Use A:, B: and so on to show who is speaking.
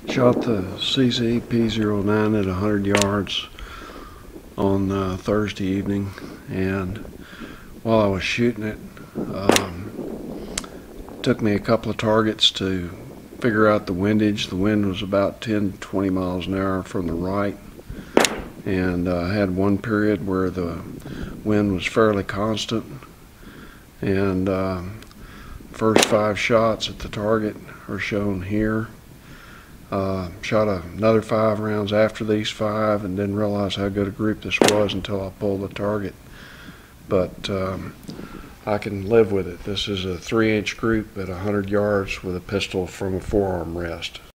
A: Shot the CCP-09 at 100 yards on Thursday evening, and while I was shooting it, took me a couple of targets to figure out the windage. The wind was about 10 to 20 miles an hour from the right, and I had one period where the wind was fairly constant, and first 5 shots at the target are shown here. Shot another 5 rounds after these 5 and didn't realize how good a group this was until I pulled the target. But I can live with it. This is a 3-inch group at 100 yards with a pistol from a forearm rest.